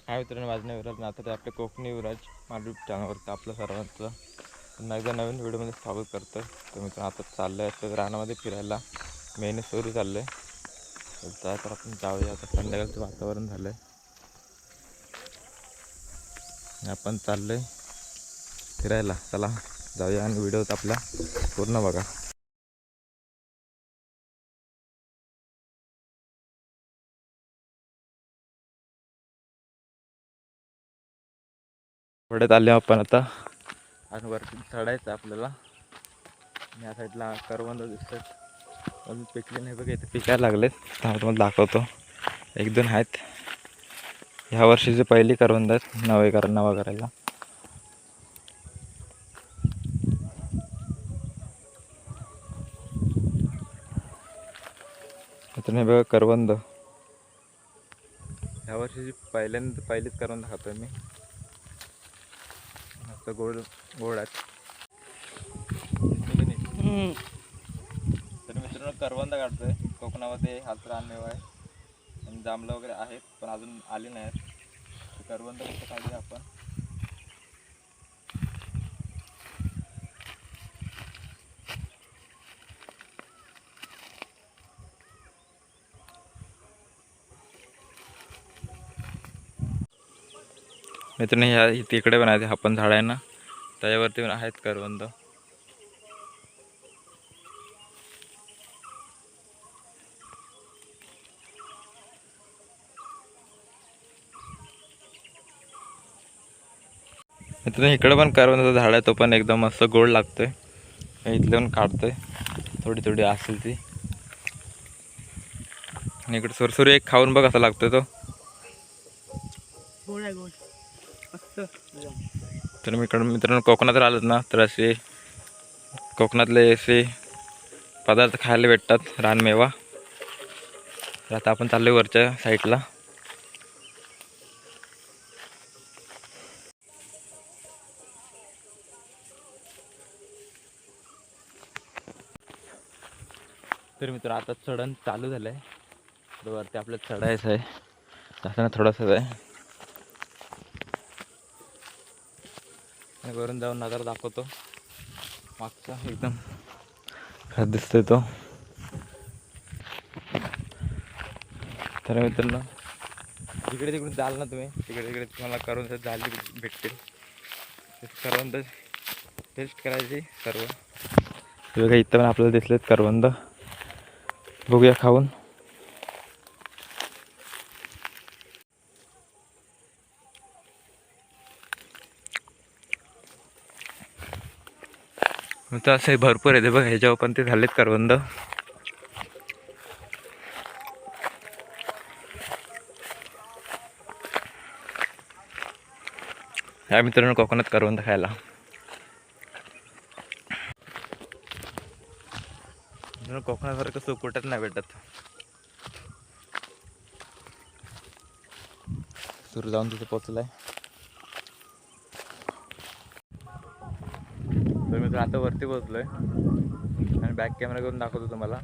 हा मित्रांनो, माझं नाव विराज नाथरे. आपल्या कोकणी विराज मालूप चॅनलवरती आपलं सर्वांचं पुन्हा एकदा नवीन व्हिडिओमध्ये स्वागत करतो. तर मित्रांनो, आता चाललं आहे तर रानामध्ये फिरायला मेहनत सुरू चाललं आहे. तर आपण जाऊया. आता संध्याकाळचं वातावरण झालं आहे, आपण चाललो आहे फिरायला. चला जाऊया आणि व्हिडिओत आपला पूर्ण बघा. पुढे आले आपण आता आणि वरती चढायचं आपल्याला. या साईडला करवंद दिसतात, अजून पिकले नाही बघा. इथे पिकायला लागलेत, तर तुम्हाला दाखवतो. एक दोन आहेत, ह्या वर्षीची पहिली करवंद आहेत नवा करायला. तर हे बघा करवंद, ह्या वर्षीची पहिलीच करवंद खातोय मी. मस्त गोड गोड आहेत. तर मित्रांनो, करवंद काढतोय. कोकणामध्ये हाच रानमेवा आहे आणि जांभळं वगैरे आहेत, पण अजून आली नाहीत. करवंद कसं काढूया आपण. मित्रांनो, ह्या तिकडे पण आहे, आपण झाड आहे ना, त्याच्यावरती पण आहेत करवंद. मित्रांनो, इकडे पण करवंदाचं झाड आहे, तो पण एकदम मस्त गोड लागतोय. इथले पण काढतोय, थोडी थोडी असेल ती. आणि इकडे सुरसुरी एक खाऊन बघ कसा लागतोय तो. तर मित्रांनो, कोकणात राहिलेत ना, तर असे कोकणातले असे पदार्थ खायला भेटतात, रानमेवा. तर आता आपण चाललोय वरच्या साईडला. तर मित्र, आता चढण चालू झालं आहे. तर वरती आपल्याला चढायचं आहे, जाताना थोडंसं आहे. आणि वरून जाऊन नजारा दाखवतो मागचा, एकदम खास दिसतोय तो. तर मित्रांनो, जिकडे तिकडून जाल ना तुम्ही, तिकडे तिकडे तुम्हाला करवंद झाली भेटतील. करवंद टेस्ट करायची सर्व. बघा, इथं पण आपल्याला दिसलेत करवंद, बघूया खाऊन. तर असे भरपूर आहे, बघा ह्याच्यावर पण ते झालेत करवंद. ह्या मित्रांनो, कोकणात करवंद खायला कोकणासारखं सुख कुठंच नाही भेटत. सुरू जाऊन तिथे पोचलाय. तर मित्र, आता वरती पोचलोय आणि बॅक कॅमेरा करून दाखवतो तुम्हाला.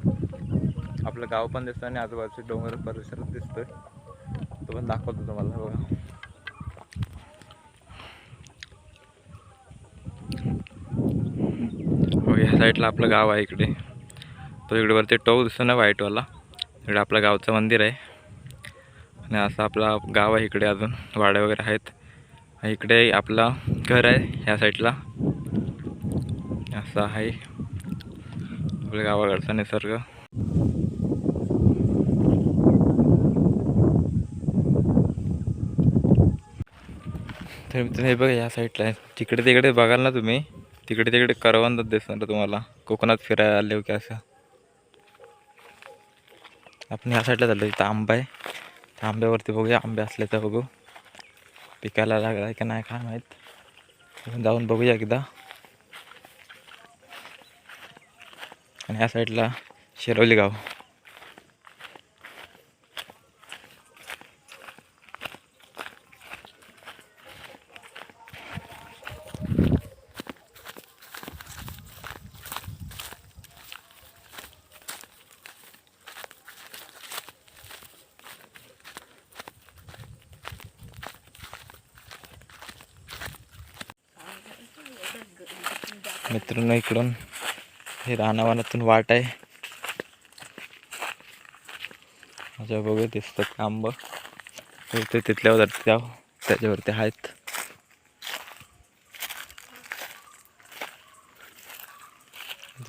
आपलं गाव पण दिसतं आणि आजूबाजूचे डोंगर परिसर दिसतोय, तो पण दाखवतो तुम्हाला. बघा, ह्या साईडला आपलं गाव आहे. इकडे तो इकडे वरती टोक दिसतो ना व्हाईटवाला, इकडे आपलं गावचं मंदिर आहे. आणि असं आपला गाव आहे. इकडे अजून वाड्या वगैरे आहेत. इकडे आपलं घर आहे ह्या साईडला. असं आहे आपल्या गावाकडचा निसर्ग. तर मित्रांनो, हे बघा या साईडला आहे. तिकडे तिकडे बघाल ना तुम्ही, तिकडे तिकडे करवंदच दिसणार तुम्हाला कोकणात फिरायला आले हो की. असं आपण या साईडला चाललो. इथं आंबा आहे, त्या आंब्यावरती बघूया, आंबे असले तर बघू. पिकायला लागला आहे का नाही काय माहीत, जाऊन बघूया एकदा. आणि ह्या साईडला शिरोली गाव. मित्रांनो इकडून हे रानावानातून वाट आहे. माझ्या बघू दिसतात आंब ते तिथल्यावर त्याच्यावरती आहेत.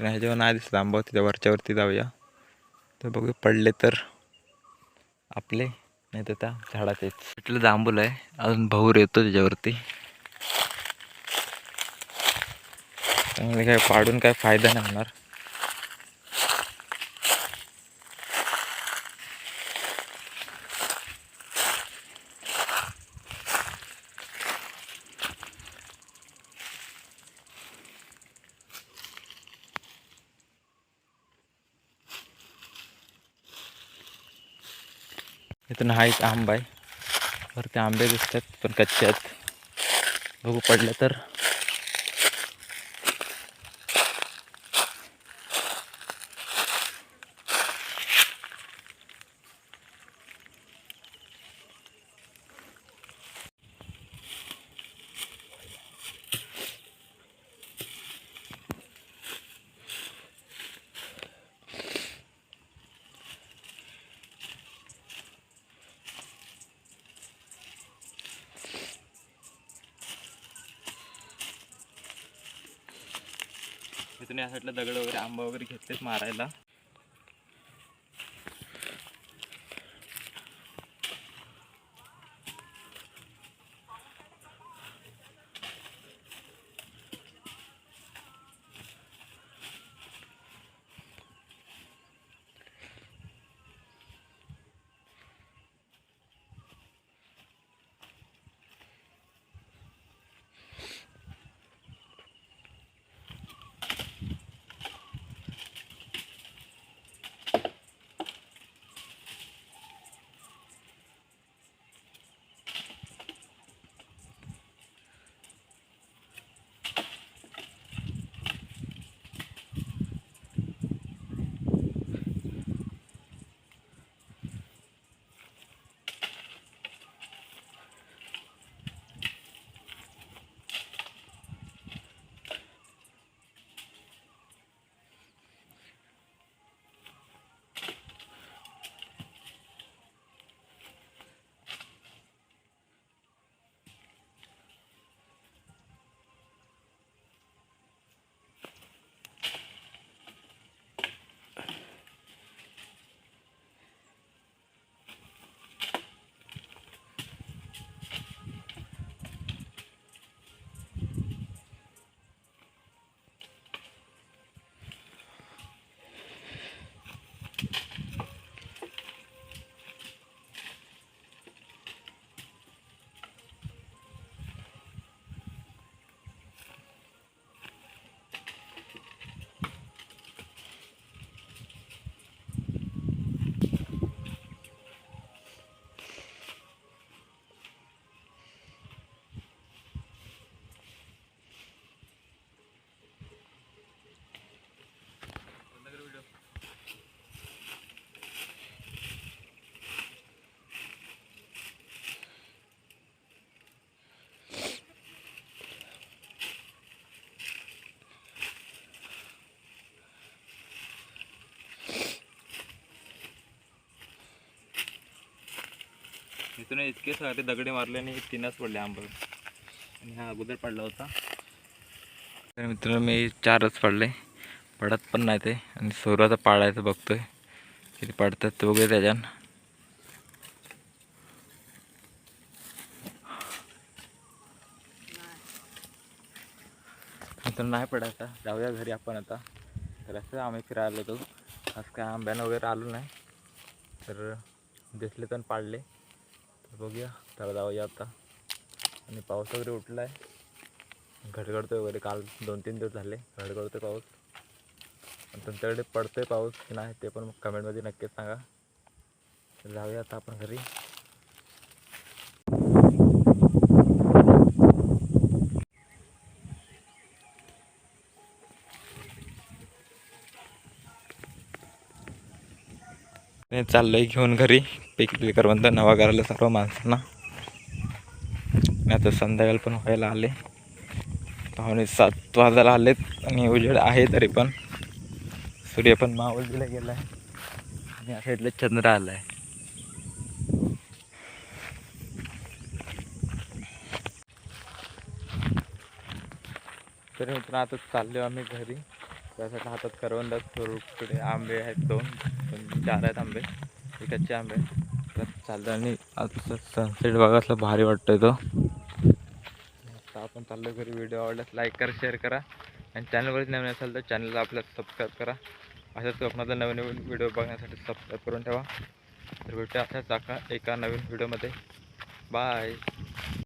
ह्याच्यावर नाही दिसत आंबा, तिच्या वरच्यावरती जाऊया तर बघू, पडले तर आपले, नाही तर त्या झाडात येत. इथलं जांभूल आहे, अजून भाऊर येतो त्याच्यावरती. त्यामुळे काय पाडून काय फायदा नाही होणार. इथून हा एक आंबा आहे, वरती आंबे दिसतात पण कच्चे आहेत. बघू पडले तर. इथून या साईडला दगड वगैरे आंबा वगैरे घेतलेत मारायला. इथून इतके सारे दगडे मारले आणि 3च पडले आंबे, आणि हा अगोदर पडला होता. तर मित्रांनो मी 4च पडले, पडत पण नाही ते. आणि सोराचा पाडायचं बघतोय किती पडतात ते वगैरे त्याच्यानं. तर नाही पडायचा, जाऊया घरी आपण आता. तर असं आम्ही फिरायला होतो, आज काय आंब्यानं वगैरे आलो नाही, तर दिसले तर पाडले. तर बघूया, तर जाऊया आता. आणि पाऊस वगैरे उठला आहे, घडघडतोय वगैरे. काल 2-3 दिवस झाले घडघडतोय पाऊस. आणि तुमच्याकडे पडतोय पाऊस की नाही ते पण कमेंटमध्ये नक्कीच सांगा. तर जाऊया आता आपण घरी. चाललोय घेऊन घरी पिकली करवंद नवा करायला सर्व माणसांना. आता संध्याकाळ पण व्हायला आले. 6:45 वाजायला आलेत आणि उजेड आहे तरी पण सूर्य पण मावळतीला गेला आहे आणि या साईडला चंद्र आला आहे. तरी मित्र आता चाललो आम्ही घरी. त्यासाठी हातात करवंदात थोडे आंबे आहेत, 4 आहेत आंबे, कच्चे आंबे. तर चाललो आणि आता सनसेट बघा भारी वाटतोय तो. आता आपण चाललो घरी. व्हिडिओ आवडल्यास लाईक करा, शेअर करा आणि चॅनलवरच नवीन असेल तर चॅनलला आपल्याला सबस्क्राईब करा. अशाच कोकणातला नवीन नवीन व्हिडिओ बघण्यासाठी सबस्क्राईब करून ठेवा. तर भेटूया अशाच एका नवीन व्हिडिओमध्ये. बाय.